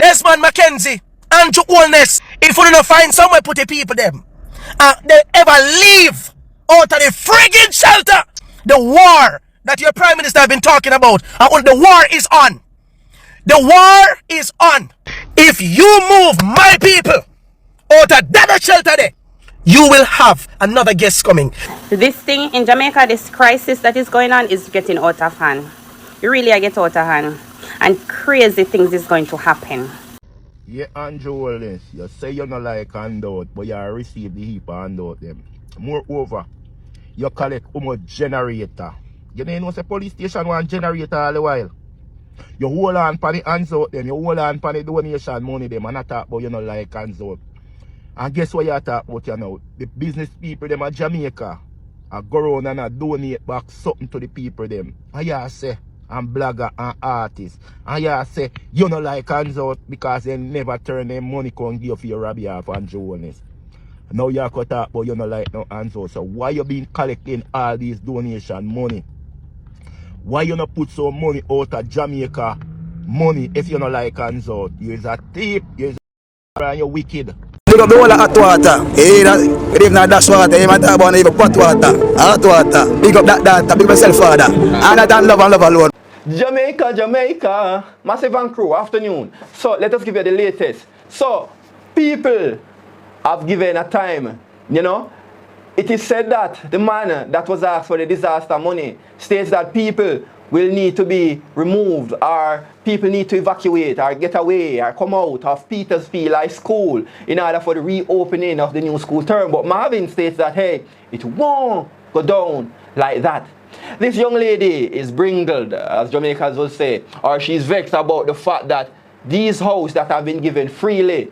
Desmond, Mckenzie, and Holness, if you don't find somewhere put the people them, they ever leave out of the friggin' shelter, the war that your Prime Minister have been talking about, and the war is on. The war is on. If you move my people out of that shelter there, you will have another guest coming. This thing in Jamaica, this crisis that is going on is getting out of hand. You really are getting out of hand. And crazy things is going to happen. Yeah, Andrew Holness, you say you don't like handout, but you receive the heap of handout them. Moreover, you collect generator. You know the police station want generator all the while. You hold on for the hands out them, you hold on for the donation money them, and I talk about you don't like hands out. And guess what you talk about you now? The business people them at Jamaica are go around and a donate back something to the people them. And you say, and blogger and artists. And you say, you don't like hands out because they never turn their money can give for your rabbi off and Holness. Now you can talk about you don't like no hands out. So why you been collecting all these donation money? Why you not put some money out of Jamaica money if you don't like hands out? You're a thief, you're wicked. Big up the whole of hot water. Hey, that even not dash water. You might talk about even pot water. Hot water. Big up that data. Big up yourself, father. And that love and love alone. Jamaica, Jamaica. Massive and crew, afternoon. So let us give you the latest. So people have given a time, you know. It is said that the man that was asked for the disaster money states that people will need to be removed, or people need to evacuate or get away or come out of Petersfield High School in order for the reopening of the new school term. But Marvin states that, hey, it won't go down like that. This young lady is bringled, as Jamaicans will say, or she's vexed about the fact that these houses that have been given freely,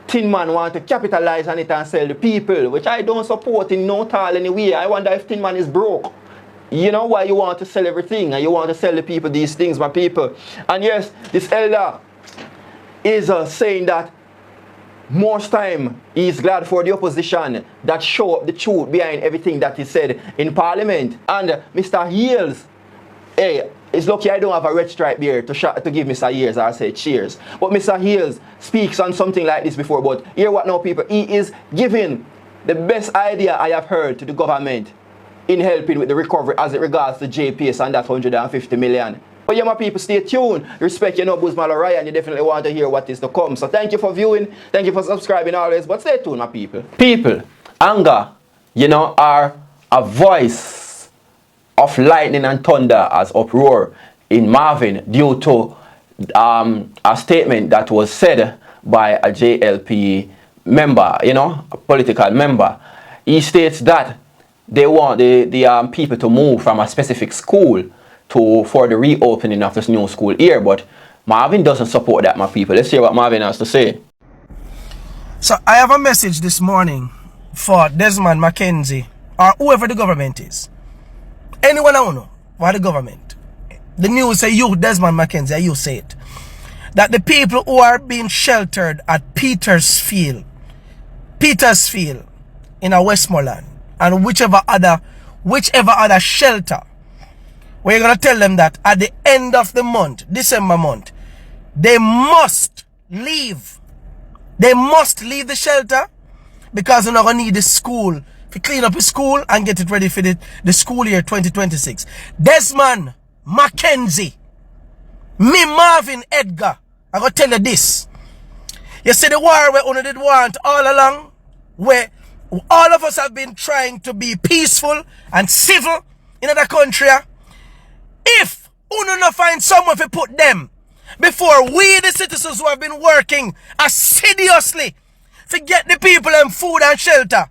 Tin Man want to capitalize on it and sell the people, which I don't support in no tall any way. I wonder if Tin Man is broke. You know why you want to sell everything and you want to sell the people these things, my people. And yes, this elder is saying that most time he's glad for the opposition that show up the truth behind everything that he said in Parliament. And Mr. Heels, hey, it's lucky I don't have a red stripe here to give Mr. Heels, I say cheers. But Mr. Heels speaks on something like this before, but hear what now, people. He is giving the best idea I have heard to the government in helping with the recovery as it regards to JPS and that 150 million. But yeah, my people, stay tuned. Respect your numbers, Maloriah, and you definitely want to hear what is to come. So thank you for viewing. Thank you for subscribing always. But stay tuned, my people. People, anger, you know, are a voice of lightning and thunder as uproar in Marvin due to a statement that was said by a JLP member, you know, a political member. He states that they want the people to move from a specific school for the reopening of this new school year, but Marvin doesn't support that, my people. Let's hear what Marvin has to say. So I have a message this morning for Desmond, Mckenzie, or whoever the government is. Anyone I know, or the government. The news say you, Desmond, Mckenzie, you say it. That the people who are being sheltered at Petersfield in a Westmoreland, and whichever other shelter, we're going to tell them that at the end of the month, December month, they must leave. They must leave the shelter because they're not going to need the school to clean up the school and get it ready for the school year 2026. Desmond, Mckenzie, me, Marvin, Edgar, I'm going to tell you this. You see the war where only did want all along, where all of us have been trying to be peaceful and civil in the country. If we not find someone to put them before we, the citizens who have been working assiduously to get the people them food and shelter,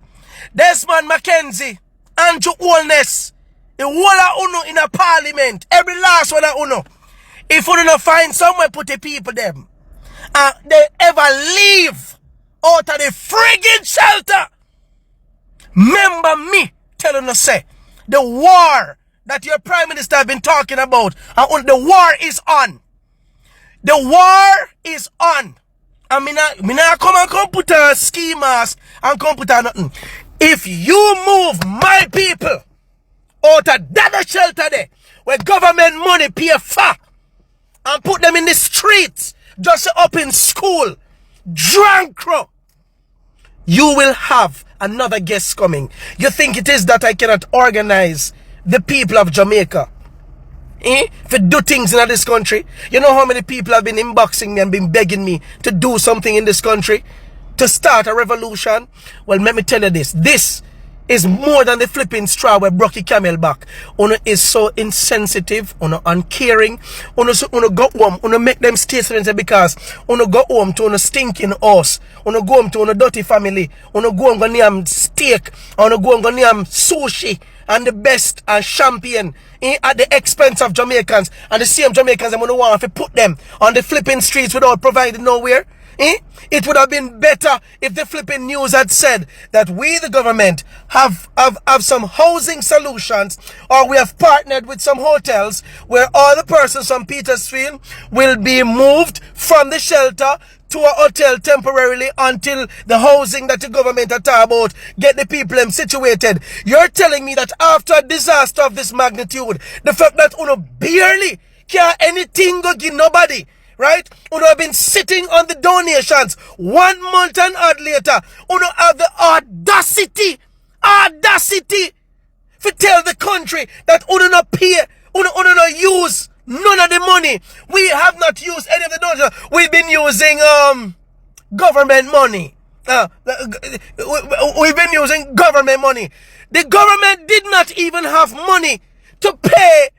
Desmond, Mckenzie, and Holness, the whole of Uno in a parliament, every last one of Uno, if we not find somewhere put the people them, and they ever leave out of the friggin' shelter, remember me telling us, say, the war that your Prime Minister have been talking about, and the war is on. The war is on. And me not come put a ski mask and come put a nothing. If you move my people out of that shelter there, where government money pay for, and put them in the streets, just up in school, drunk. You will have another guest coming. You think it is that I cannot organize the people of Jamaica to do things in this country? You know how many people have been inboxing me and been begging me to do something in this country, to start a revolution? Well, let me tell you this. This is more than the flipping straw where broke the camel back. Uno is so insensitive, uno uncaring, uno go home, uno make them statements because uno go home to uno stinking house, uno go home to uno dirty family, uno go home go name steak, uno go home go name sushi and the best and champagne at the expense of Jamaicans, and the same Jamaicans them uno want to put them on the flipping streets without providing nowhere. It would have been better if the flipping news had said that we, the government, have some housing solutions, or we have partnered with some hotels where all the persons from Petersfield will be moved from the shelter to a hotel temporarily until the housing that the government are talking about get the people situated. You're telling me that after a disaster of this magnitude, the fact that uno barely care anything go give nobody, right? Uno have been sitting on the donations 1 month and odd later. Uno have the audacity to tell the country that uno not pay, uno not use none of the money. We have not used any of the donations. We've been using government money. We've been using government money. The government did not even have money to pay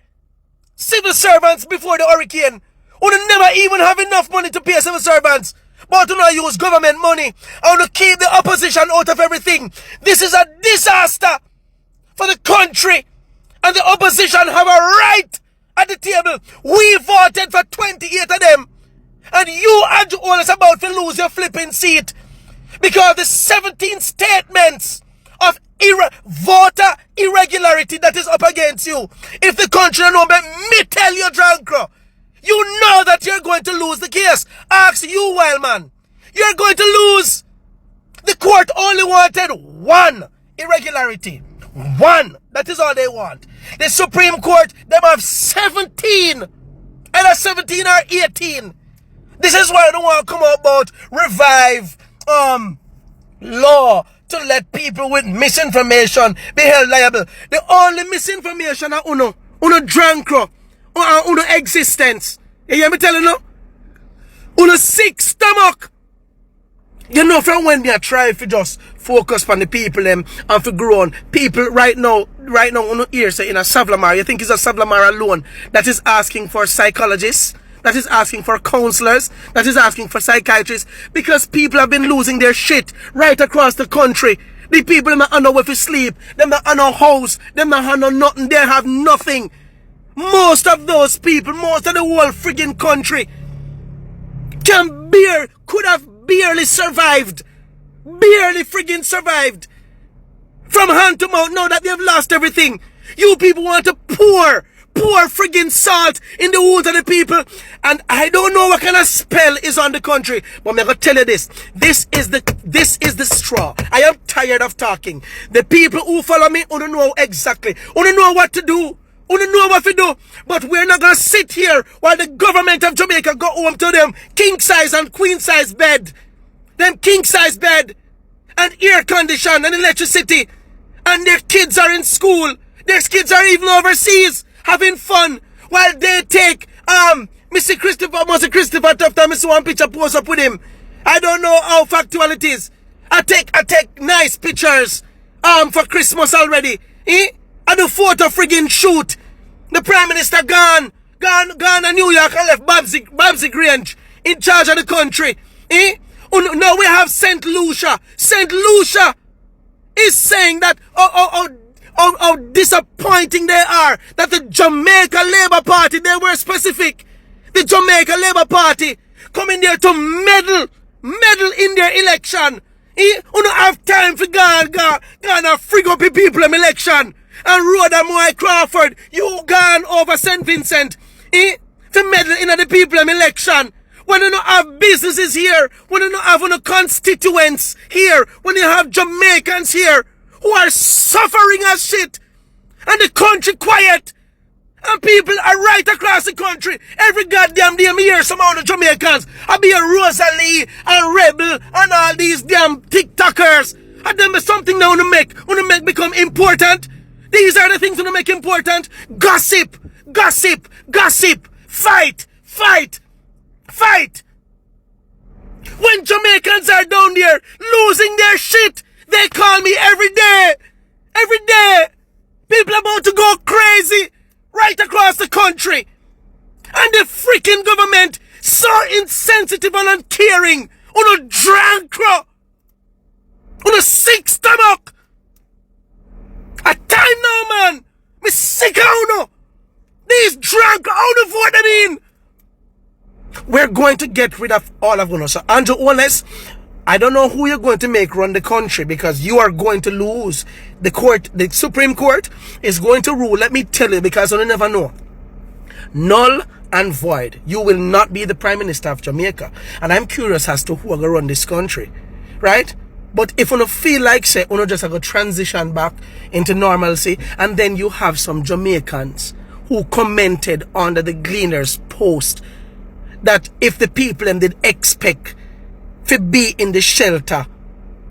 civil servants before the hurricane. We never even have enough money to pay civil servants. But do not use government money and to keep the opposition out of everything. This is a disaster for the country. And the opposition have a right at the table. We voted for 28 of them. And you and Holness about to lose your flipping seat. Because the 17 statements of voter irregularity that is up against you. If the country don't know, me tell you, Drancro, you know that you're going to lose the case. Ask you, wild man. You're going to lose. The court only wanted one irregularity. One. That is all they want. The Supreme Court, them have 17. Either 17 or 18. This is why I don't want to come about revive law to let people with misinformation be held liable. The only misinformation are uno Drancro. Uno existence. You hear me telling you? Uno sick stomach. You know, from when they try to just focus on the people and for grown people right now, uno here say in a Savlamar, you think it's a Savlamar alone that is asking for psychologists, that is asking for counselors, that is asking for psychiatrists, because people have been losing their shit right across the country. The people them not know where to sleep, them not have no house, them not have no nothing, they have nothing. Most of those people, most of the whole friggin' country could have barely survived. Barely friggin' survived. From hand to mouth, now that they have lost everything. You people want to pour friggin' salt in the wounds of the people. And I don't know what kind of spell is on the country, but I'm gonna tell you this. This is the straw. I am tired of talking. The people who follow me, who don't know exactly, who don't know what to do. We don't know what to do, but we're not going to sit here while the government of Jamaica go home to them king size and queen size bed. Them king size bed and air condition and electricity. And their kids are in school. Their kids are even overseas having fun while they take Mr. Christopher tough time. Mr. One picture post up with him. I don't know how factual it is. I take nice pictures for Christmas already. I do photo friggin' shoot. The Prime Minister gone to New York and left Babsy Grange in charge of the country. Now we have St. Lucia. St. Lucia is saying that how disappointing they are that the Jamaica Labour Party, they were specific. The Jamaica Labour Party coming there to meddle in their election. You don't have time for gone and frig up the people in election. And Rhoda, Crawford, you gone over St. Vincent, to meddle in the people in election. When you don't have businesses here, when you don't have no constituents here, when you have Jamaicans here who are suffering as shit, and the country quiet, And people are right across the country. Every goddamn day, me hear some of the Jamaicans. I be a Rosalie and Rebel and all these damn TikTokers. And them is something now to make become important. These are the things that make important. Gossip, gossip, gossip. Fight, fight, fight. When Jamaicans are down there losing their shit, they call me every day. Every day. People about to go crazy right across the country. And the freaking government so insensitive and uncaring. On a drunk, on a sick stomach. A time now, man. Me sick of no. These drunk, how the vote them in? We're going to get rid of all of you. So Andrew Holness, I don't know who you're going to make run the country because you are going to lose. The court, the Supreme Court is going to rule. Let me tell you, because you never know. Null and void. You will not be the Prime Minister of Jamaica. And I'm curious as to who are going to run this country. Right? But if you feel like, say, you just have to transition back into normalcy, and then you have some Jamaicans who commented under the Gleaner's post that if the people them did expect to be in the shelter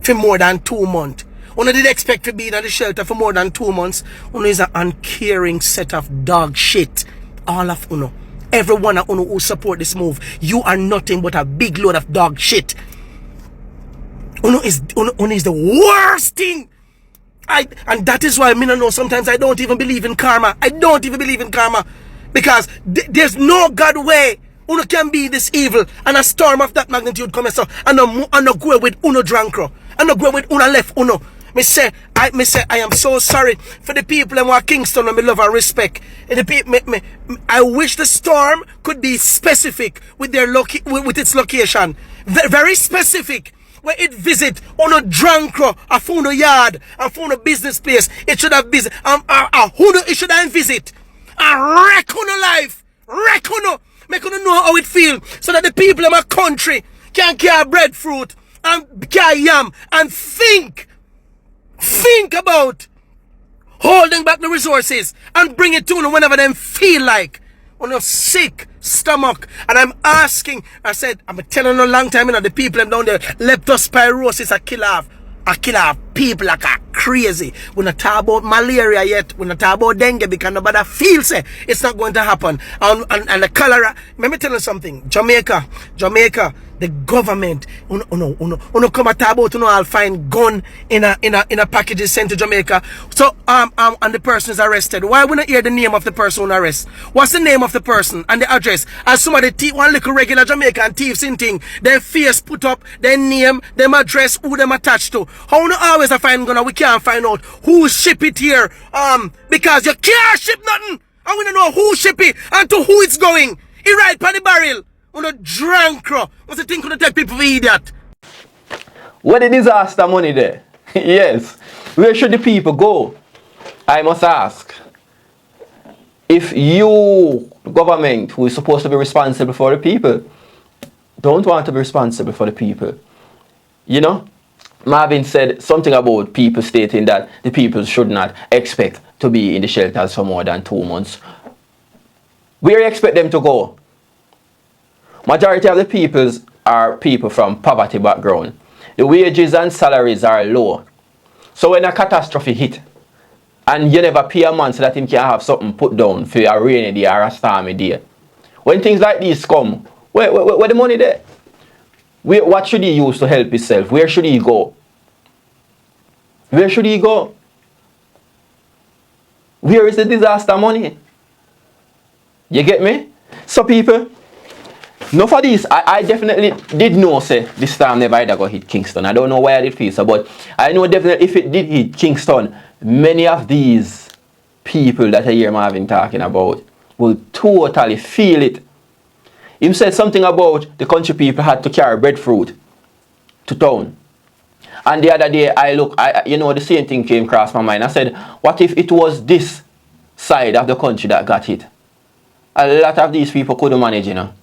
for more than 2 months, when did expect to be in the shelter for more than 2 months, when is an uncaring set of dog shit. All of you, every one of you who support this move, you are nothing but a big load of dog shit. Uno is the worst thing. And that is why I know sometimes I don't even believe in karma. I don't even believe in karma. Because there's no God way Uno can be this evil and a storm of that magnitude come so and no go with Uno drankro. And no go with Uno left Uno. I am so sorry for the people in Kingston and me love and respect. And the people, I wish the storm could be specific with their with its location. Very specific. Where it visit on a drunkro, a phone yard, a phone business place. It should have visit. It should have visit. A wreck on a life. Wreck on a. Make you know how it feel. So that the people in my country can carry breadfruit and carry yam and think about holding back the resources and bring it to them whenever they feel like. On a sick stomach. And I'm asking, I said, I'm telling you a long time, the people them down there, leptospirosis, a kill off people like a crazy. We're not talking about malaria yet. We're not talking about dengue because nobody feels it. It's not going to happen. And the cholera. Let me tell you something. Jamaica, the government, come at about, I'll find gun in a package sent to Jamaica. So, and the person is arrested. Why we not hear the name of the person on arrest? What's the name of the person and the address? As somebody one little regular Jamaican thieves in thing, their face put up, their name, their address, who them attached to. How no always I find gun, we can't find out who ship it here. Because you can't ship nothing. I want to know who ship it and to who it's going. It right by the barrel. On a drunk. What's the thing gonna take people for idiot? Where the disaster money there? Yes. Where should the people go? I must ask. If you, the government, who is supposed to be responsible for the people, don't want to be responsible for the people. Marvin said something about people stating that the people should not expect to be in the shelters for more than 2 months. Where do you expect them to go? Majority of the people are people from poverty background. The wages and salaries are low. So when a catastrophe hit, and you never pay a man so that him can have something put down for a rainy day or a stormy day. When things like these come, where the money there? What should he use to help himself? Where should he go? Where should he go? Where is the disaster money? You get me? So people, no for this, I definitely did know say this time never either go hit Kingston. I don't know why I did feel so, but I know definitely if it did hit Kingston, many of these people that I hear Marvin talking about will totally feel it. He said something about the country people had to carry breadfruit to town. And the other day the same thing came across my mind. I said, what if it was this side of the country that got hit? A lot of these people couldn't manage, And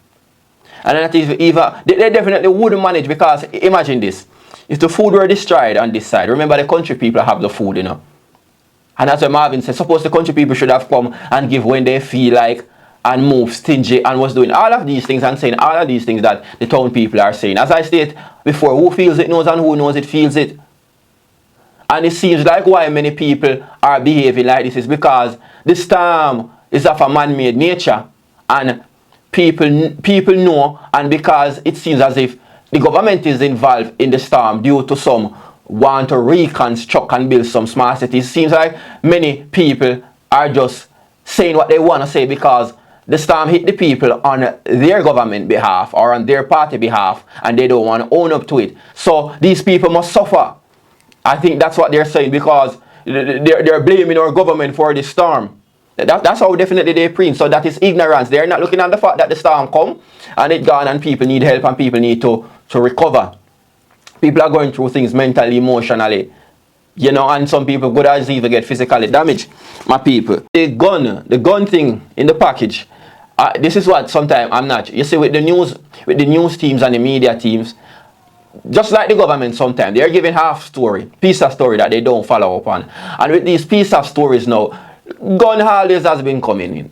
that is even they definitely wouldn't manage, because imagine this. If the food were destroyed on this side, remember the country people have the food, And that's what Marvin said. Suppose the country people should have come and give when they feel like and move stingy and was doing all of these things and saying all of these things that the town people are saying. As I stated before, who feels it knows and who knows it feels it. And it seems like why many people are behaving like this is because the storm is of a man-made nature and people know, and because it seems as if the government is involved in the storm due to some want to reconstruct and build some smart cities. It seems like many people are just saying what they want to say because the storm hit the people on their government behalf or on their party behalf and they don't want to own up to it. So these people must suffer. I think that's what they're saying because they're blaming our government for the storm. That's how definitely they preach. So that is ignorance. They're not looking at the fact that the storm come and it gone and people need help and people need to recover. People are going through things mentally, emotionally, you know, and some people could as even get physically damaged. My people, the gun thing in the package. This is what sometimes I'm not. You see, with the news teams and the media teams, just like the government sometimes, they're giving piece of story that they don't follow up on. And with these piece of stories now, gun always has been coming in.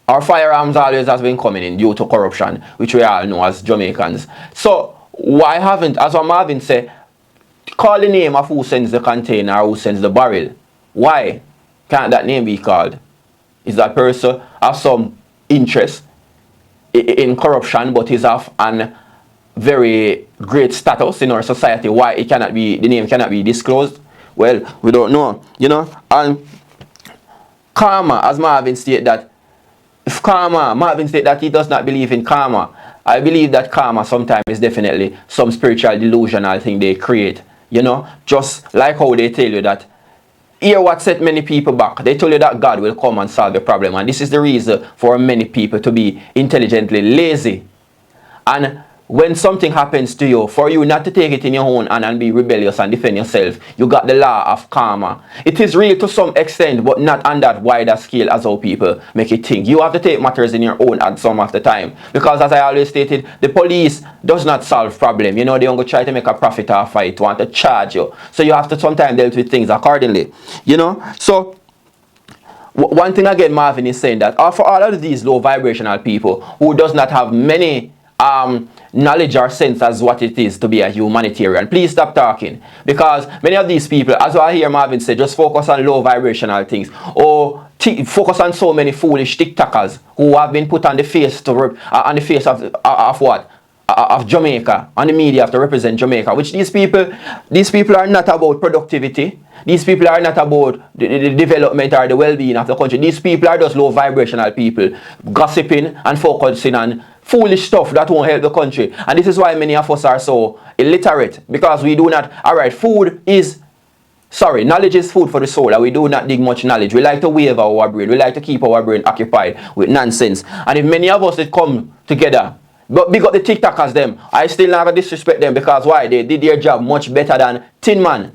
Our firearms always has been coming in due to corruption, which we all know as Jamaicans. So why haven't, as what Marvin said, call the name of who sends the container or who sends the barrel? Why can't that name be called? Is that person have some interest in corruption but is of an very great status in our society? Why it cannot be, the name cannot be disclosed? Well, we don't know, you know. And karma, as Marvin stated that Marvin said that he does not believe in karma. I believe that karma sometimes is definitely some spiritual delusional thing they create. You know, just like how they tell you that, hear what set many people back. They tell you that God will come and solve the problem. And this is the reason for many people to be intelligently lazy. And when something happens to you, for you not to take it in your own hand and be rebellious and defend yourself, you got the law of karma. It is real to some extent, but not on that wider scale as how people make it think. You have to take matters in your own hand some of the time. Because as I always stated, the police does not solve problem. You know, they don't try to make a profit or fight, want to charge you. So you have to sometimes deal with things accordingly. You know, so one thing again Marvin is saying that for all of these low vibrational people who does not have many knowledge or sense as what it is to be a humanitarian, please stop talking, because many of these people, as I hear Marvin say, just focus on low vibrational things or focus on so many foolish TikTokers who have been put on the face of what? Of Jamaica, and the media have to represent Jamaica, which these people are not about productivity. These people are not about the development or the well-being of the country. These people are just low vibrational people gossiping and focusing on foolish stuff that won't help the country. And this is why many of us are so illiterate, because we do not, alright, knowledge is food for the soul, and we do not dig much knowledge. We like to wave our brain. We like to keep our brain occupied with nonsense. And if many of us that come together, but big up the TikTokers them, I still never disrespect them, because why? They did their job much better than Tin Man.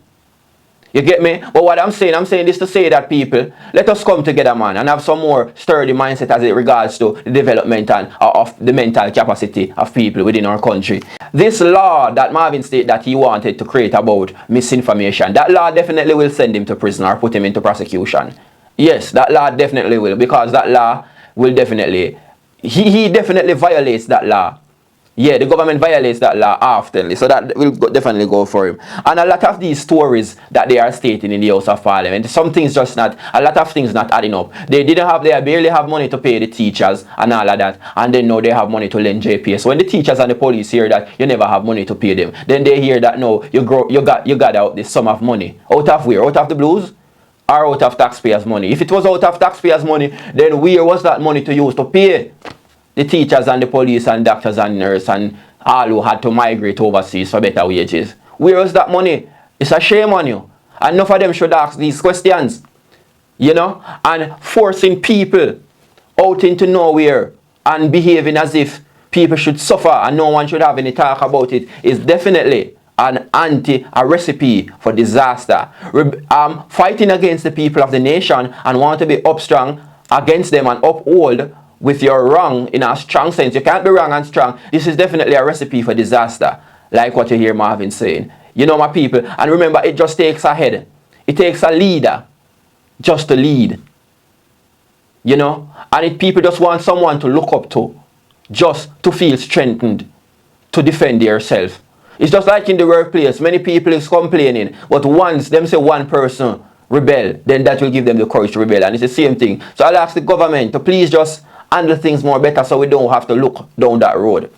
You get me? But what I'm saying this to say that people, let us come together, man, and have some more sturdy mindset as it regards to the development and of the mental capacity of people within our country. This law that Marvin stated that he wanted to create about misinformation, that law definitely will send him to prison or put him into prosecution. Yes, that law definitely will, because that law will definitely, he definitely violates that law. Yeah, the government violates that law often, so that will definitely go for him. And a lot of these stories that they are stating in the House of Parliament, some things just not, a lot of things not adding up. They barely have money to pay the teachers and all of that, and then now they have money to lend JPS. When the teachers and the police hear that you never have money to pay them, then they hear that no, you got out this sum of money. Out of where? Out of the blues? Or out of taxpayers' money? If it was out of taxpayers' money, then where was that money to use to pay the teachers and the police and doctors and nurses and all who had to migrate overseas for better wages? Where was that money? It's a shame on you. And enough of them should ask these questions. You know? And forcing people out into nowhere and behaving as if people should suffer and no one should have any talk about it is definitely a recipe for disaster. Fighting against the people of the nation and want to be up strong against them and uphold with your wrong in a strong sense. You can't be wrong and strong. This is definitely a recipe for disaster, like what you hear Marvin saying. You know, my people, and remember, it just takes a head. It takes a leader just to lead. You know? And if people just want someone to look up to, just to feel strengthened, to defend yourself. It's just like in the workplace, many people is complaining, but once them say one person rebel, then that will give them the courage to rebel. And it's the same thing. So I'll ask the government to please just handle things more better so we don't have to look down that road.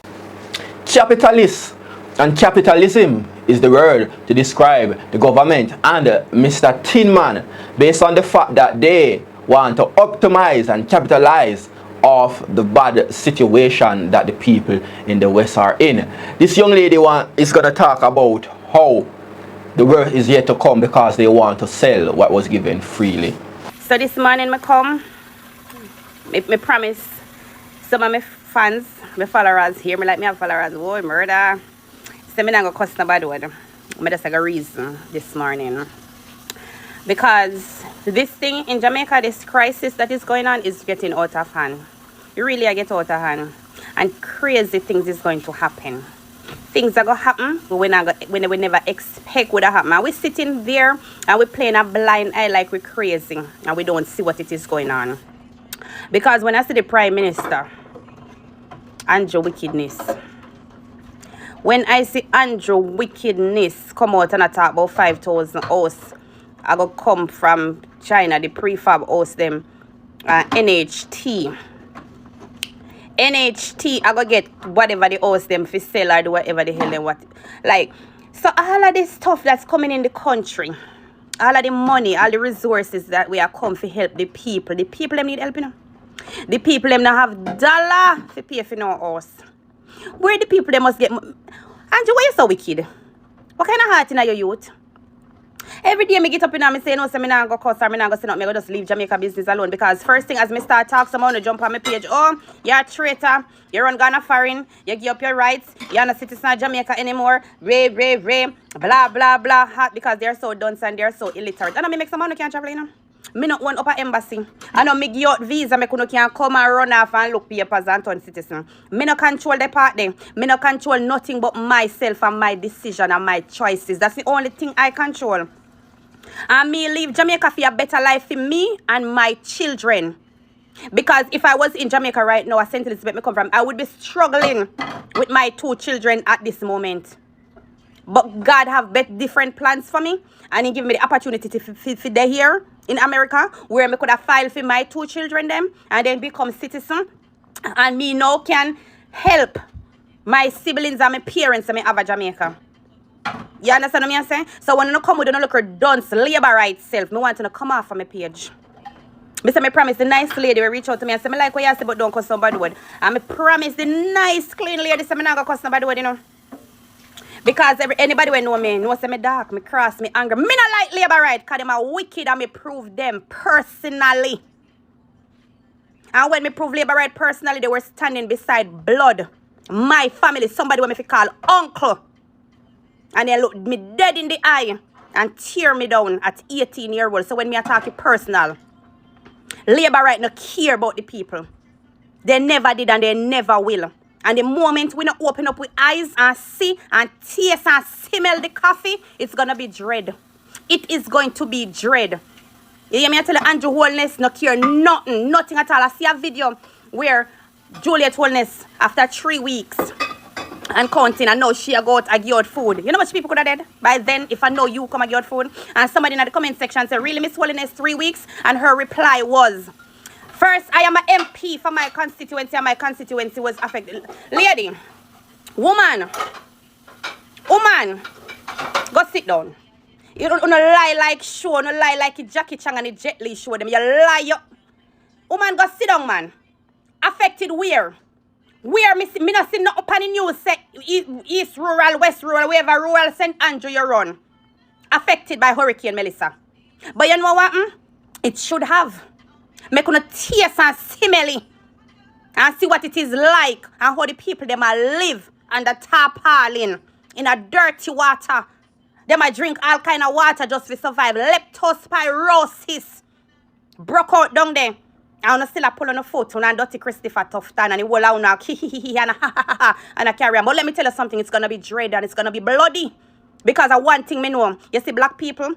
Capitalist and capitalism is the word to describe the government and Mr. Tinman, based on the fact that they want to optimize and capitalize off the bad situation that the people in the West are in. This young lady is going to talk about how the worst is yet to come because they want to sell what was given freely. So this morning I come, I promise some of my fans, my followers here, me have followers, oh, murder. So I'm not going to cuss nobody word. I just have a reason this morning. Because this thing in Jamaica, this crisis that is going on is getting out of hand. It really get out of hand. And crazy things is going to happen. Things are going to happen when we never expect would happen. And we're sitting there and we're playing a blind eye like we're crazy. And we don't see what it is going on. Because when I see the Prime Minister, Andrew Wickedness, when I see Andrew Wickedness come out and I talk about 5,000 house, I go come from China, the prefab house them, NHT. NHT, I go get whatever the house them for sell or do whatever the hell they want. Like, so all of this stuff that's coming in the country, all of the money, all the resources that we are come to help the people them need help, you know. The people them not have dollar to pay for no house. Where the people they must get Andrew, why you so wicked? What kind of heart in your youth? Every day I get up and I say no, so I'm not going to cuss or I'm not going to say nothing. I just leave Jamaica business alone. Because first thing as I start talk, someone to jump on my page. Oh, you're a traitor. You run Ghana foreign. You give up your rights. You're not a citizen of Jamaica anymore. Ray, blah, blah, blah. Hot because they're so dunce and they're so illiterate. And I make some money can't travel, you know. Me not want up an embassy. I know me give out visa, me can't come and run off and look papers and turn citizen. Me no control the part there. Me no control nothing but myself and my decision and my choices. That's the only thing I control. And me leave Jamaica for a better life for me and my children. Because if I was in Jamaica right now, St. Elizabeth me come from, I would be struggling with my 2 children at this moment. But God have different plans for me. And he give me the opportunity to fit there here in America, where I could have filed for my 2 children them and then become citizen. And me now can help my siblings and my parents and me have a Jamaica. You understand what I'm saying? So when you come with a look at dunce, labor rights self, me want to come off of my page. Me say me promise the nice lady will reach out to me and say me like what you say but don't cuss somebody word. And me promise the nice clean lady say me not gonna cuss somebody word, you know. Because anybody will know me, know say me dark, me cross, me angry. Me not like labor right, because them are wicked and me prove them personally. And when me prove labor right personally, they were standing beside blood. My family, somebody when me call uncle. And they look me dead in the eye and tear me down at 18 years old. So when me attack it personal, labor right no care about the people. They never did and they never will. And the moment we not open up with eyes and see and taste and smell the coffee, it's going to be dread. It is going to be dread. You hear me? I tell you, Andrew Holness no care nothing at all. I see a video where Juliet Holness, after 3 weeks and counting, I know she got a give out food. You know how much people could have dead? By then, if I know you come and give out food, and somebody in the comment section said, really, Miss Holness, 3 weeks? And her reply was, first, I am an MP for my constituency, and my constituency was affected. Lady, woman, go sit down. You don't lie like show, no lie like a Jackie Chan and a Jet Li show them. You lie up. Woman, go sit down, man. Affected where? Where me not see no up on the news say East Rural, West Rural, wherever Rural St. Andrew you run. Affected by Hurricane Melissa. But you know what? It should have. Make una taste and smell it. And see what it is like. And how the people them a live under tarpaulin. In a dirty water. Them a drink all kind of water just to survive. Leptospirosis. Broke out down there. And I still a pull on the foot and dirty Christopher Tufton and the whole out now and I carry on. But let me tell you something, it's gonna be dread and it's gonna be bloody. Because of one thing me know. You see black people,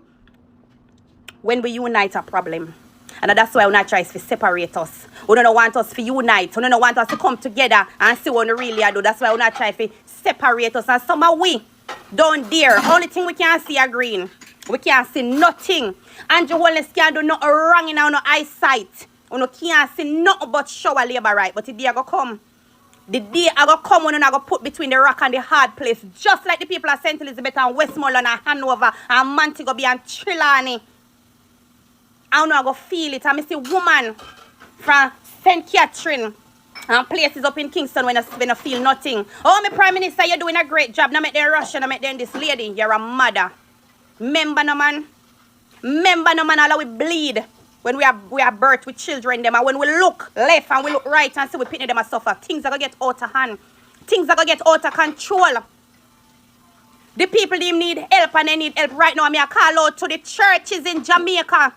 when we unite a problem. And that's why we not try to separate us. We don't want us to unite. We don't want us to come together and see what we really do. That's why we not try to separate us. And some of we don't dare. Only thing we can see are green. We can't see nothing. And Holness can't do nothing wrong in our eyesight. We can't see nothing but shower labor right. But the day I go come. The day I go come when I go put between the rock and the hard place. Just like the people of St. Elizabeth and Westmoreland and Hanover and Montego Bay and Trelawney. I don't know, I go feel it. I see woman from St. Catherine and places up in Kingston when I feel nothing. Oh, my Prime Minister, you're doing a great job. Now make them rush and make them this lady. You're a mother. Remember no man. Remember no man, all we bleed when we are birth with children them. And when we look left and we look right and see we pity them and suffer. Things are going to get out of hand. Things are going to get out of control. The people they need help and they need help right now. I call out to the churches in Jamaica.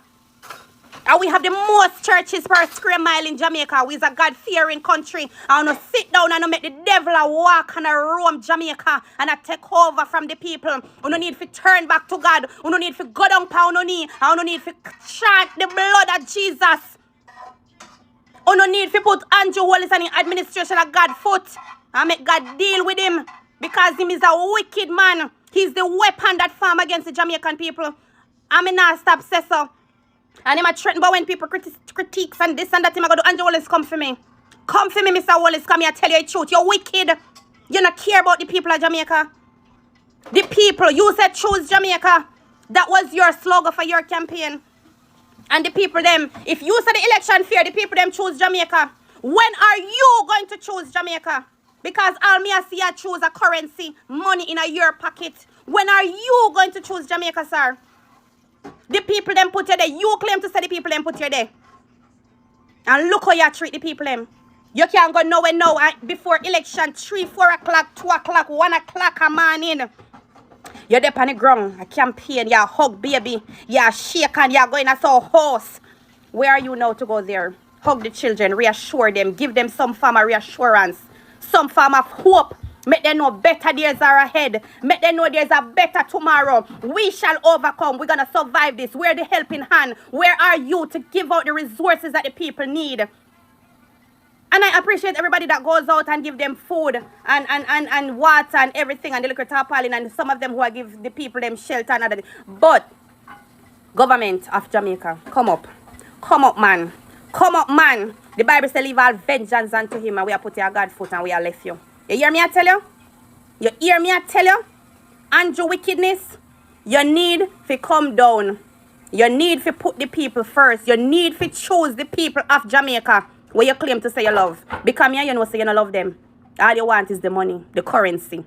And we have the most churches per square mile in Jamaica. We is a God-fearing country. And we sit down and make the devil walk and roam Jamaica and take over from the people. We don't need to turn back to God. We don't need to go down on our knee. And we don't need to chant the blood of Jesus. We don't need to put Andrew Holness and the administration of God's foot and make God deal with him. Because him is a wicked man. He's the weapon that farm against the Jamaican people. I'm not stop say so. And him a threaten about when people critiques and this and that. Him a go do Andrew Holness come for me. Come for me, Mr. Holness. Come here, tell you the truth. You're wicked. You don't care about the people of Jamaica. The people. You said choose Jamaica. That was your slogan for your campaign. And the people them. If you said the election fair, the people them choose Jamaica. When are you going to choose Jamaica? Because all me I see I choose a currency, money in your pocket. When are you going to choose Jamaica, sir? The people them put you there. You claim to say the people them put you there. And look how you treat the people them. You can't go nowhere now before election 3, 4 o'clock, 2 o'clock, 1 o'clock a morning. You're there on the ground, a campaign, you hug baby, you shake and you're going as a horse. Where are you now to go there? Hug the children, reassure them, give them some form of reassurance, some form of hope. Make them know better days are ahead. Make them know there's a better tomorrow. We shall overcome. We're going to survive this. We're the helping hand. Where are you to give out the resources that the people need? And I appreciate everybody that goes out and give them food and water and everything and the liquor tarpaulin and some of them who are give the people them shelter and other. But government of Jamaica, come up. Come up, man. Come up, man. The Bible says leave all vengeance unto him and we are put your God foot and we are left you. You hear me I tell you? You hear me I tell you? Andrew wickedness, you need to come down. You need to put the people first. You need to choose the people of Jamaica where you claim to say you love. Because you know say you don't love them. All you want is the money, the currency.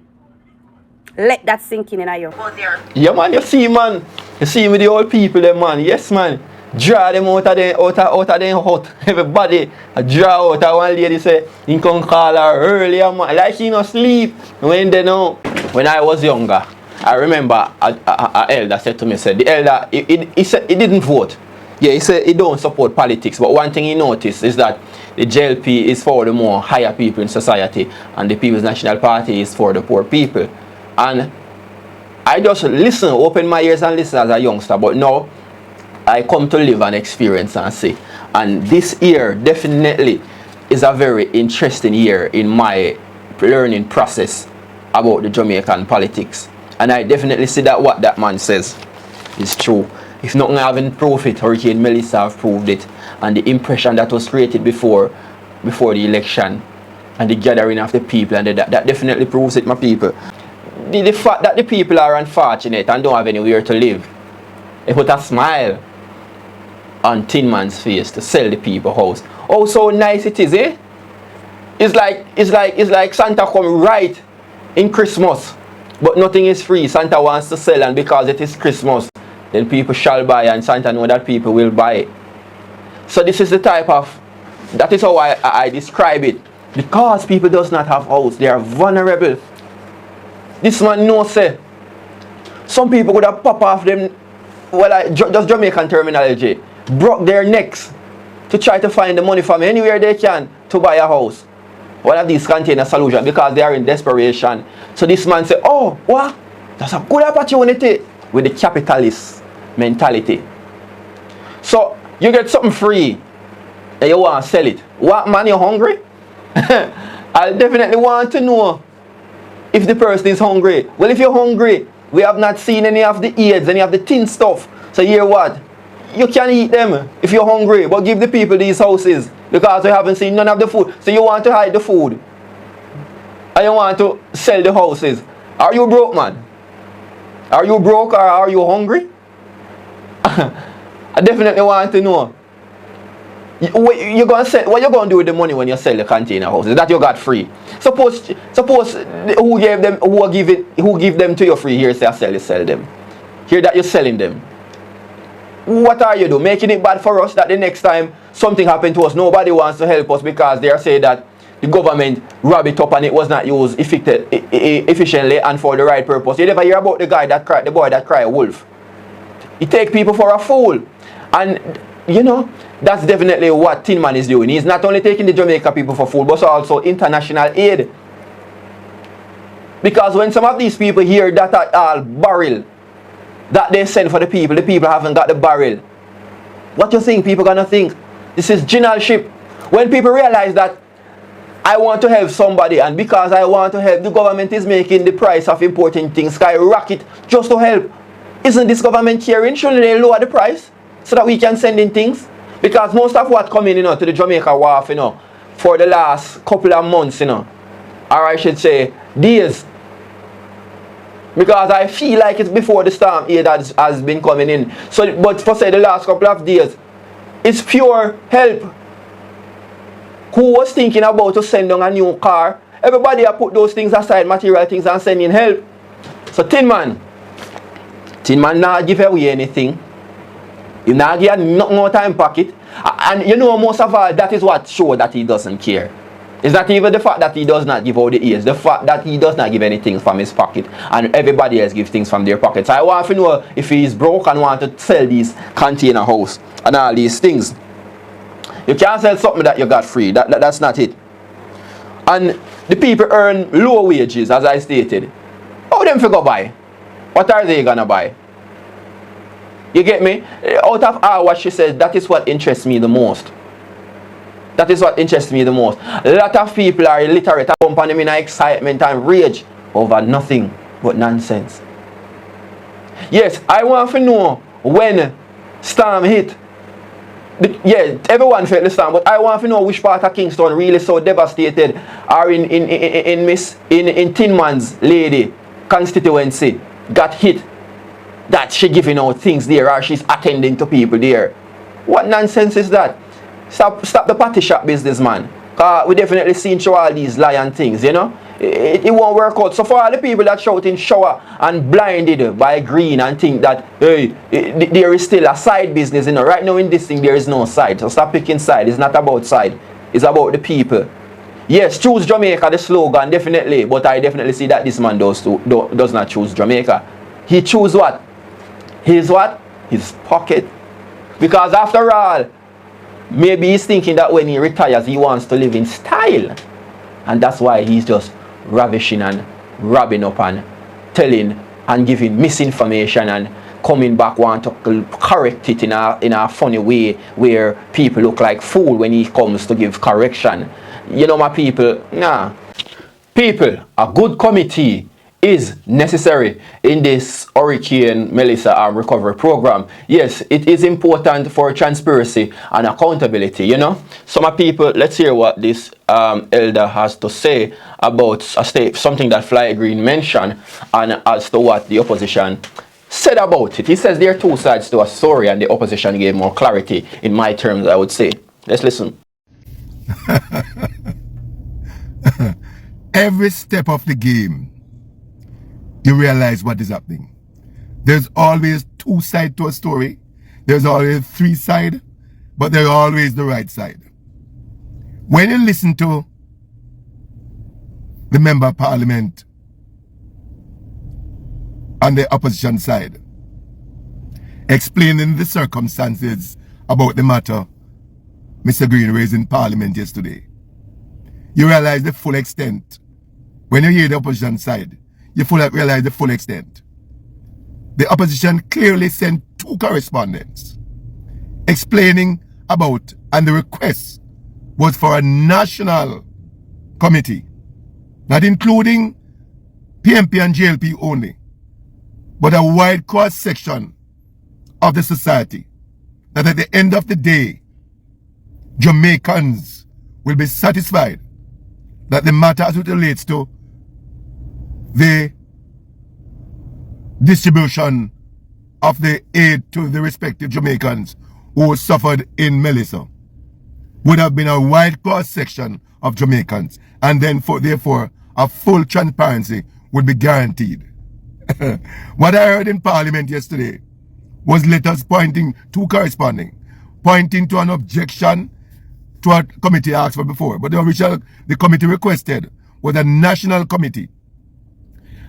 Let that sink in you. Go there. Yeah, man, you see, man. You see with the old people, them, man. Yes, man. Draw them out of them hut. Everybody draw out. One lady say, you can call her earlier, man. Like she no sleep. When they know. When I was younger, I remember a elder said to me, said the elder, he said he didn't vote. Yeah, he said he don't support politics. But one thing he noticed is that the JLP is for the more higher people in society and the People's National Party is for the poor people. And I just listen, open my ears and listen as a youngster. But now, I come to live and experience and see. And this year definitely is a very interesting year in my learning process about the Jamaican politics. And I definitely see that what that man says is true. If nothing, I haven't proved it. Hurricane Melissa have proved it. And the impression that was created before the election and the gathering of the people, and that definitely proves it, my people. The fact that the people are unfortunate and don't have anywhere to live, they put a smile on Tin Man's face to sell the people house. Oh, so nice it is, eh? It's like Santa come right in Christmas, but nothing is free. Santa wants to sell, and because it is Christmas, then people shall buy, and Santa know that people will buy. So this is the type of, that is how I describe it. Because people does not have house, they are vulnerable. This man knows, say, some people would have pop off them, just Jamaican terminology, broke their necks to try to find the money from anywhere they can to buy a house. All of these contain a solution because they are in desperation. So this man said, oh, what? That's a good opportunity with the capitalist mentality. So you get something free and you want to sell it. What, man, you hungry? I definitely want to know if the person is hungry. Well, if you're hungry, we have not seen any of the aids, any of the tin stuff. So hear what? You can eat them if you're hungry, but give the people these houses because we haven't seen none of the food. So you want to hide the food and you want to sell the houses. Are you broke, man? Are you broke or are you hungry? I definitely want to know. What you gonna do with the money when you sell the container houses that you got free? Suppose who give them to you free here say you sell them. Here that you're selling them. What are you doing? Making it bad for us that the next time something happened to us, nobody wants to help us because they are saying that the government robbed it up and it was not used efficiently and for the right purpose. You never hear about the boy that cried wolf. He take people for a fool. And you know, that's definitely what Tin Man is doing. He's not only taking the Jamaica people for food, but also international aid. Because when some of these people hear that at all barrel that they send for the people haven't got the barrel. What you think people gonna think? This is generalship. When people realize that I want to help somebody, and because I want to help, the government is making the price of importing things skyrocket just to help. Isn't this government caring? Shouldn't they lower the price so that we can send in things? Because most of what coming, to the Jamaica wharf, for the last couple of months, or I should say, days. Because I feel like it's before the storm aid has been coming in. So, but for say the last couple of days, it's pure help. Who was thinking about to send on a new car? Everybody have put those things aside, material things, and sending help. So Tin Man not give away anything. He not give nothing out of his pocket. And most of all, that is what shows that he doesn't care. It's not even the fact that he does not give out the aids, the fact that he does not give anything from his pocket and everybody else gives things from their pockets. I want to know if he is broke and want to sell these container house and all these things. You can't sell something that you got free. That's not it. And the people earn low wages, as I stated. How them figure buy? What are they gonna buy? You get me? Out of all what she said, that is what interests me the most. That is what interests me the most. A lot of people are illiterate and company in excitement and rage over nothing but nonsense. Yes, I want to know when storm hit. Yeah, everyone felt the storm, but I want to know which part of Kingston really so devastated are in Tin Man's lady constituency got hit. That she giving out things there or she's attending to people there. What nonsense is that? Stop the party shop business, man. We definitely seen through all these lion things, It won't work out. So for all the people that shouting shower and blinded by green and think that, hey, there is still a side business, Right now in this thing, there is no side. So stop picking side. It's not about side. It's about the people. Yes, choose Jamaica, the slogan, definitely. But I definitely see that this man does not choose Jamaica. He choose what? His what? His pocket. Because after all, maybe he's thinking that when he retires, he wants to live in style. And that's why he's just ravishing and robbing up and telling and giving misinformation and coming back want to correct it in a funny way where people look like fool when he comes to give correction. My people, nah. People, a good committee is necessary in this Hurricane Melissa recovery program. Yes, it is important for transparency and accountability, Some people, let's hear what this elder has to say about something that Fly Green mentioned and as to what the opposition said about it. He says there are two sides to a story and the opposition gave more clarity in my terms, I would say. Let's listen. Every step of the game, you realize what is happening. There's always two sides to a story. There's always three sides, but there's always the right side. When you listen to the member of parliament on the opposition side, explaining the circumstances about the matter Mr. Green raised in parliament yesterday, you realize the full extent. When you hear the opposition side, you realize the full extent. The opposition clearly sent two correspondents explaining about, and the request was for a national committee, not including PMP and JLP only, but a wide cross-section of the society, that at the end of the day, Jamaicans will be satisfied that the matter as it relates to the distribution of the aid to the respective Jamaicans who suffered in Melissa would have been a wide cross-section of Jamaicans, and then therefore a full transparency would be guaranteed. What I heard in Parliament yesterday was letters pointing to corresponding, pointing to an objection to what committee asked for before. But the committee requested was a national committee,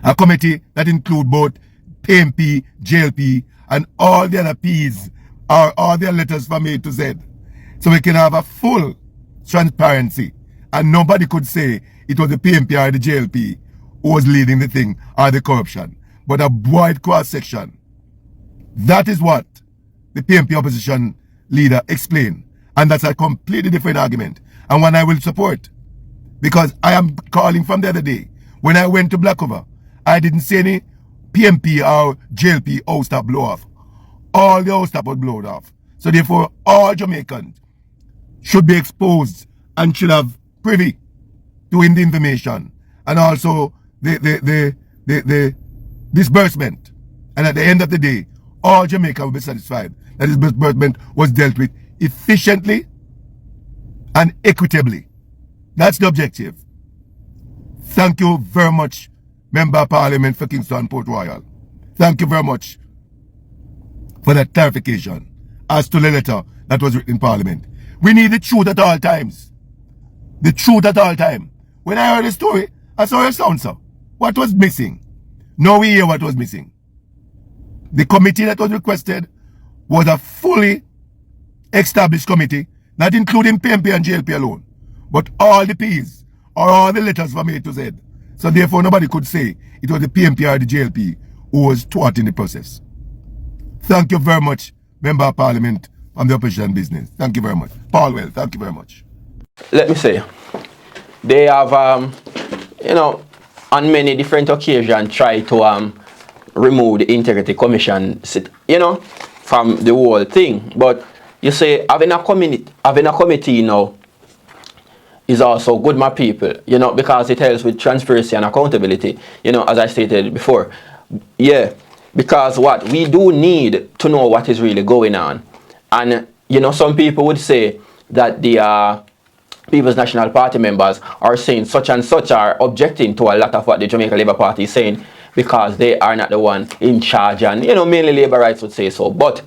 a committee that include both PMP, JLP, and all the other P's, or all their letters from A to Z. So we can have a full transparency, and nobody could say it was the PMP or the JLP who was leading the thing or the corruption, but a wide cross-section. That is what the PMP opposition leader explained, and that's a completely different argument, and one I will support, because I am calling from the other day. When I went to Blackover, I didn't see any PMP or JLP house that blow off. All the house that was blown off. So therefore, all Jamaicans should be exposed and should have privy to the information, and also the disbursement. And at the end of the day, all Jamaica will be satisfied that this disbursement was dealt with efficiently and equitably. That's the objective. Thank you very much, Member of Parliament for Kingston Port Royal. Thank you very much for that clarification as to the letter that was written in Parliament. We need the truth at all times. The truth at all times. When I heard the story, I saw your sound, sir. What was missing? Now we hear what was missing. The committee that was requested was a fully established committee, not including PMP and JLP alone, but all the P's or all the letters from A to Z. So therefore nobody could say it was the PMP or the JLP who was thwarting the process. Thank you very much, Member of Parliament from the opposition business. Thank you very much. Paul Well, thank you very much. Let me say, they have, on many different occasions tried to remove the Integrity Commission, from the whole thing. But you say having a committee now is also good, my people, because it helps with transparency and accountability, as I stated before. Yeah, because what we do need to know what is really going on. And, some people would say that the People's National Party members are saying such and such, are objecting to a lot of what the Jamaica Labour Party is saying because they are not the one in charge, and mainly Labour rights would say so. But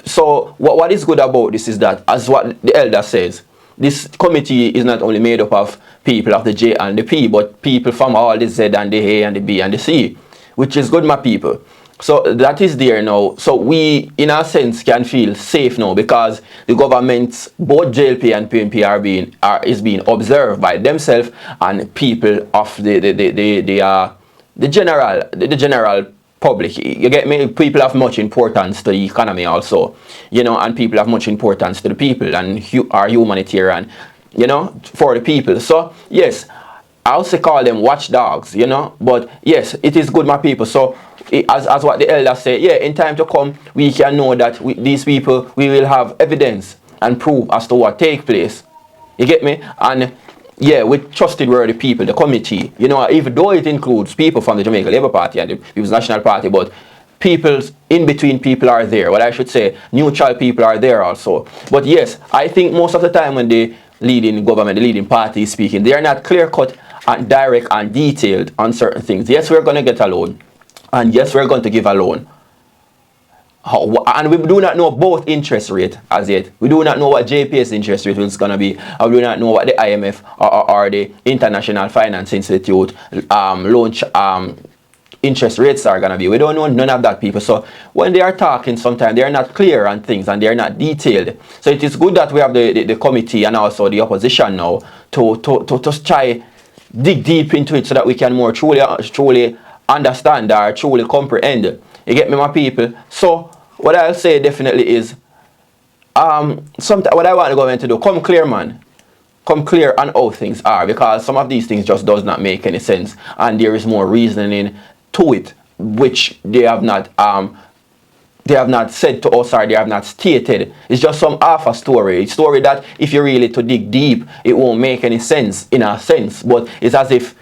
so what is good about this is that, as what the elder says, this committee is not only made up of people of the J and the P, but people from all the Z and the A and the B and the C, which is good, my people. So that is there now. So we, in a sense, can feel safe now because the governments, both JLP and PNP, is being observed by themselves and people of the general public. You get me? People have much importance to the economy also, and people have much importance to the people and are humanitarian, for the people. So yes, I also call them watchdogs, but yes, it is good, my people. So as what the elders say, yeah, in time to come, we can know that these people, we will have evidence and proof as to what take place. You get me? And yeah, with trusted worthy people, the committee, even though it includes people from the Jamaica Labour Party and the People's National Party, but in between people are there. What I should say, neutral people are there also. But yes, I think most of the time when the leading government, the leading party is speaking, they are not clear-cut and direct and detailed on certain things. Yes, we're going to get a loan. And yes, we're going to give a loan. And we do not know both interest rate as yet. We do not know what JPS interest rate is going to be. And we do not know what the IMF or the International Finance Institute loan interest rates are going to be. We don't know none of that, people. So when they are talking, sometimes they are not clear on things and they are not detailed. So it is good that we have the committee and also the opposition now to try dig deep into it so that we can more truly understand or truly comprehend. You get me, my people? So what I'll say definitely is, what I want the government to do, come clear, man. Come clear on how things are, because some of these things just does not make any sense, and there is more reasoning to it, which they have not said to us, or they have not stated. It's just some half a story. It's a story that if you really to dig deep, it won't make any sense in a sense, but it's as if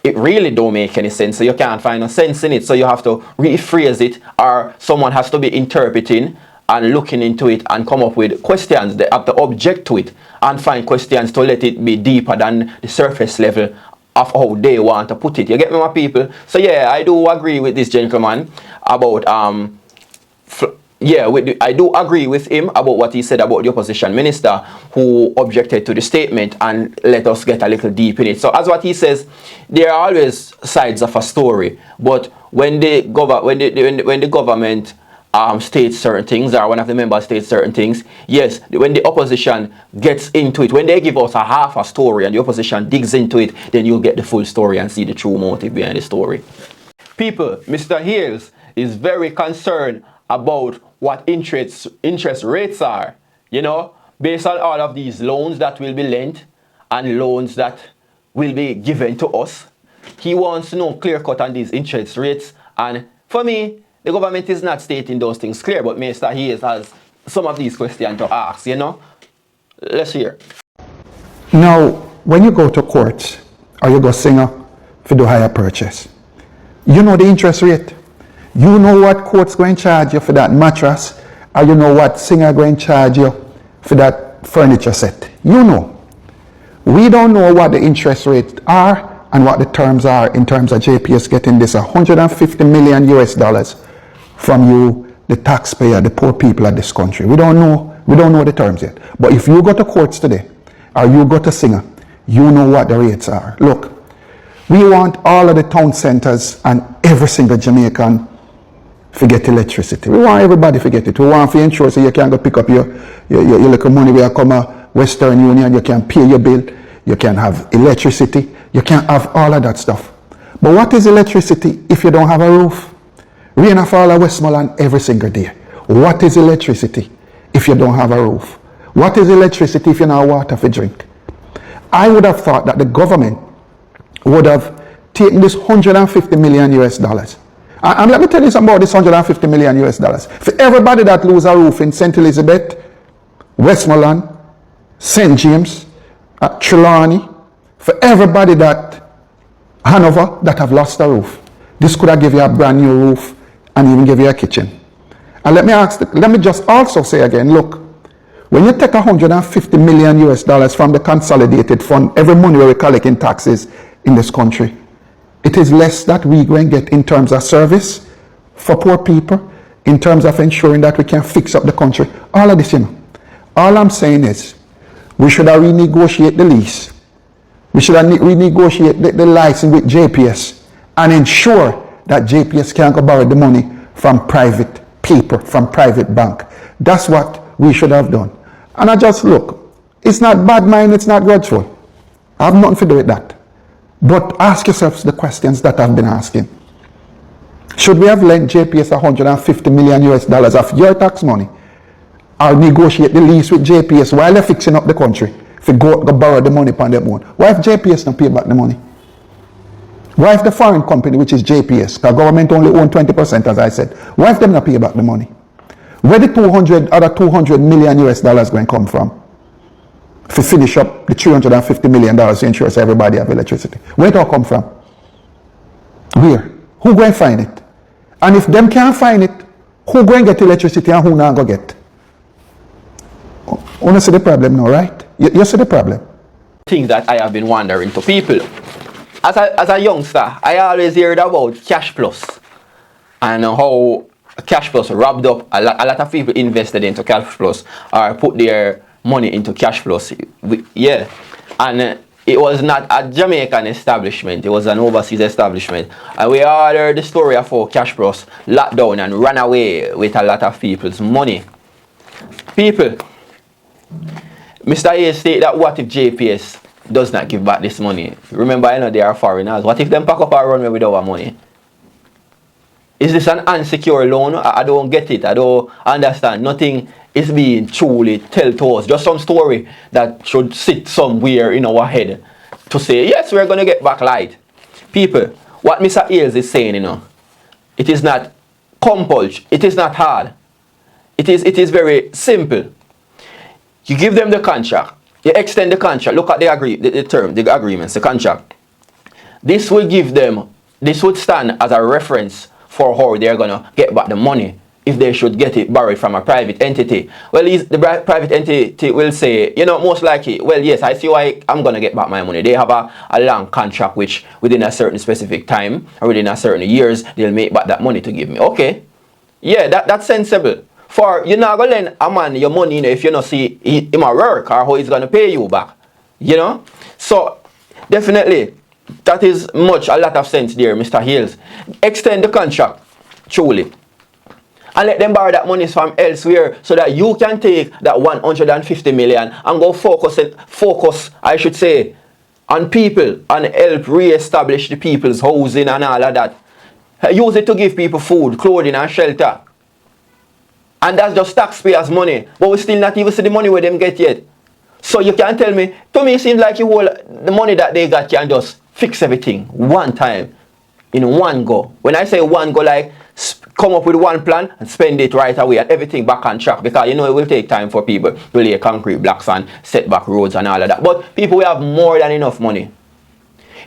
it really don't make any sense, so you can't find a sense in it, so you have to rephrase it, or someone has to be interpreting and looking into it and come up with questions. They have to object to it and find questions to let it be deeper than the surface level of how they want to put it. You get me, my people? So yeah, I do agree with this gentleman about I do agree with him about what he said about the opposition minister who objected to the statement, and let us get a little deep in it. So as what he says, there are always sides of a story, but when the government states certain things, or one of the members states certain things, yes, when the opposition gets into it, when they give us a half a story and the opposition digs into it, then you'll get the full story and see the true motive behind the story. People, Mr. Hales is very concerned about what interest rates are, you know, based on all of these loans that will be lent and loans that will be given to us. He wants to know clear cut on these interest rates, and for me, the government is not stating those things clear, but Mr. Hayes has some of these questions to ask, you know. Let's hear. Now, when you go to court, or you go singer for the hire purchase, you know the interest rate. You know what court's going to charge you for that mattress, or you know what singer going to charge you for that furniture set. You know. We don't know what the interest rates are and what the terms are in terms of JPS getting this $150 million US from you, the taxpayer, the poor people of this country. We don't know the terms yet. But if you go to courts today, or you go to Singer, you know what the rates are. Look, we want all of the town centers and every single Jamaican to get electricity. We want everybody to get it. We want to ensure so you can go pick up your little money where you come to Western Union, you can pay your bill, you can have electricity, you can have all of that stuff. But what is electricity if you don't have a roof? Rain a fall at Westmoreland every single day. What is electricity if you don't have a roof? What is electricity if you don't have water for drink? I would have thought that the government would have taken this $150 million US. And let me tell you something about this $150 million US. For everybody that lose a roof in St. Elizabeth, Westmoreland, St. James, Trelawney, for everybody that Hanover that have lost a roof, this could have given you a brand new roof and even give you a kitchen. And let me just also say again, look, when you take $150 million US from the consolidated fund, every money we collect in taxes in this country, it is less that we go and get in terms of service for poor people, in terms of ensuring that we can fix up the country. All of this, you know. All I'm saying is, we should have renegotiated the lease. We should have renegotiated the license with JPS and ensure that JPS can't go borrow the money from private people, from private bank. That's what we should have done. And I just look, it's not bad mind, it's not grudgeful. I have nothing to do with that. But ask yourselves the questions that I've been asking. Should we have lent JPS $150 million US of your tax money, or negotiate the lease with JPS while they're fixing up the country, if you go borrow the money upon their own? Why if JPS don't pay back the money? Why if the foreign company, which is JPS, because government only own 20%, as I said, why if them not pay back the money? Where the $200 million US going to come from? If you finish up the $350 million to ensure everybody have electricity, where it all come from? Where? Who going to find it? And if them can't find it, who going to get electricity and who not going to get? You see the problem now, right? You see the problem? Things that I have been wondering to people. As a youngster, I always heard about Cash Plus and how Cash Plus robbed up. A lot of people invested into Cash Plus or put their money into Cash Plus. Yeah. And it was not a Jamaican establishment, it was an overseas establishment. And we all heard the story of how Cash Plus locked down and ran away with a lot of people's money. People, Mr. A state that what if JPS does not give back this money? Remember, I know they are foreigners. What if them pack up and run away with our money? Is this an unsecure loan? I don't get it. I don't understand. Nothing is being truly told to us. Just some story that should sit somewhere in our head to say, yes, we're going to get back light. People, what Mr. Ailes is saying, it is not compulsory. It is not hard. It is very simple. You give them the contract. You extend the contract. Look at the agreements, the contract. This will give them, this would stand as a reference for how they're going to get back the money if they should get it borrowed from a private entity. Well, the private entity will say, most likely, well, yes, I see why I'm going to get back my money. They have a long contract which within a certain specific time or within a certain years, they'll make back that money to give me. Okay. Yeah, that's sensible. For you're not going to lend a man your money if you don't see him at work or how he's going to pay you back. So, definitely, that is a lot of sense there, Mr. Ailes. Extend the contract, truly. And let them borrow that money from elsewhere so that you can take that 150 million and go focus, I should say, on people and help re-establish the people's housing and all of that. Use it to give people food, clothing and shelter. And that's just taxpayers' money. But we still not even see the money where them get yet. So you can't tell me, to me it seems like the money that they got can just fix everything one time, in one go. When I say one go, like come up with one plan and spend it right away and everything back on track, because it will take time for people to lay concrete blocks and set back roads and all of that. But people will have more than enough money.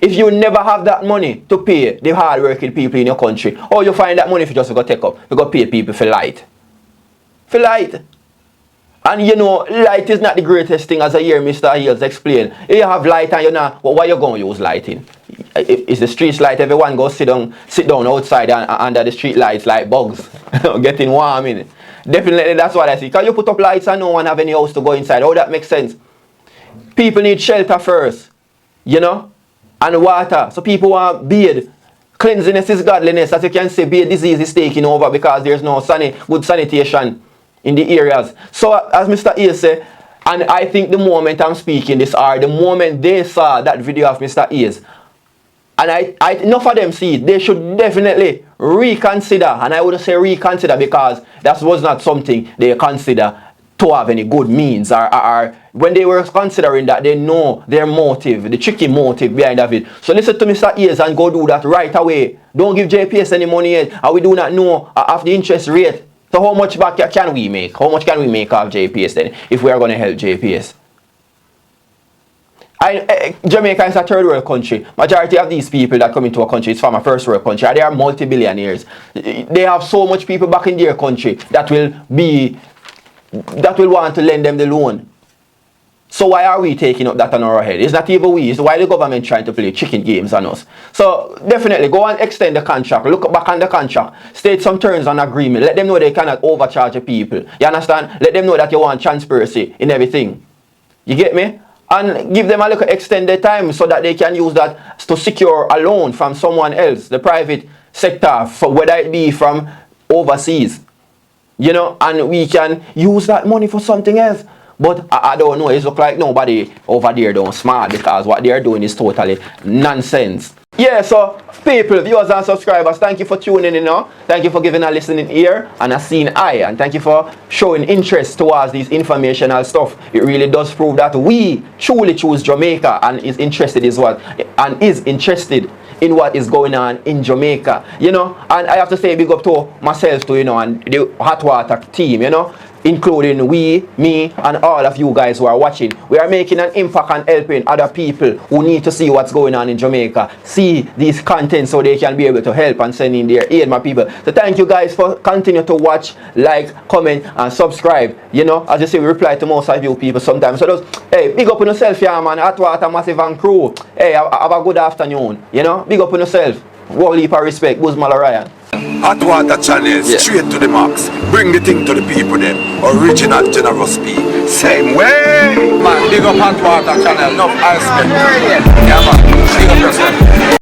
If you never have that money to pay the hard-working people in your country, or you find that money if you just go take up, you go pay people for light. For light. And light is not the greatest thing, as I hear Mr. Ailes explain. If you have light and you're not, well, why you going to use lighting? Is the street light, everyone go sit down outside and under the street lights like bugs, getting warm in it. Definitely that's what I see. Because you put up lights and no one have any house to go inside. How that makes sense? People need shelter first, and water. So people want bathe. Cleanliness is godliness. As you can see, bathe disease is taking over because there's no good sanitation in the areas. So as Mr. Ailes said, and I think the moment I'm speaking this, or the moment they saw that video of Mr. Ailes, and I enough of them see it, they should definitely reconsider. And I would say reconsider because that was not something they consider to have any good means. Or when they were considering that, they know their motive, the tricky motive behind of it. So listen to Mr. Ailes and go do that right away. Don't give JPS any money yet. And we do not know of the interest rate. So how much back can we make? How much can we make of JPS then if we are going to help JPS? Jamaica is a third world country. Majority of these people that come into a country is from a first world country. They are multi-billionaires. They have so much people back in their country that will want to lend them the loan. So why are we taking up that on our head? It's not even we. It's why the government trying to play chicken games on us. So definitely go and extend the contract. Look back on the contract. State some terms and agreement. Let them know they cannot overcharge the people. You understand? Let them know that you want transparency in everything. You get me? And give them a little extended time so that they can use that to secure a loan from someone else, the private sector, for whether it be from overseas. And we can use that money for something else. But I don't know, it looks like nobody over there don't smart because what they're doing is totally nonsense. Yeah, so people, viewers and subscribers, thank you for tuning in now. Thank you for giving a listening ear and a seeing eye. And thank you for showing interest towards this informational stuff. It really does prove that we truly choose Jamaica and is interested in what is going on in Jamaica. And I have to say big up to myself too, and the Hot Water team, including me, and all of you guys who are watching. We are making an impact and helping other people who need to see what's going on in Jamaica, see these contents so they can be able to help and send in their aid, my people. So thank you guys for continue to watch, like, comment, and subscribe. As you see, we reply to most of you people sometimes. So just, hey, big up on yourself, yeah, man. Hot Water Massive and crew. Hey, have a good afternoon. Big up on yourself. Whole heap of respect. Guzman Ryan. Hot Water Channel, straight to the max. Bring the thing to the people then. Original generous P. Same way. Man, big up Hot Water Channel. Enough ice cream. Yeah, man. Big up yourself.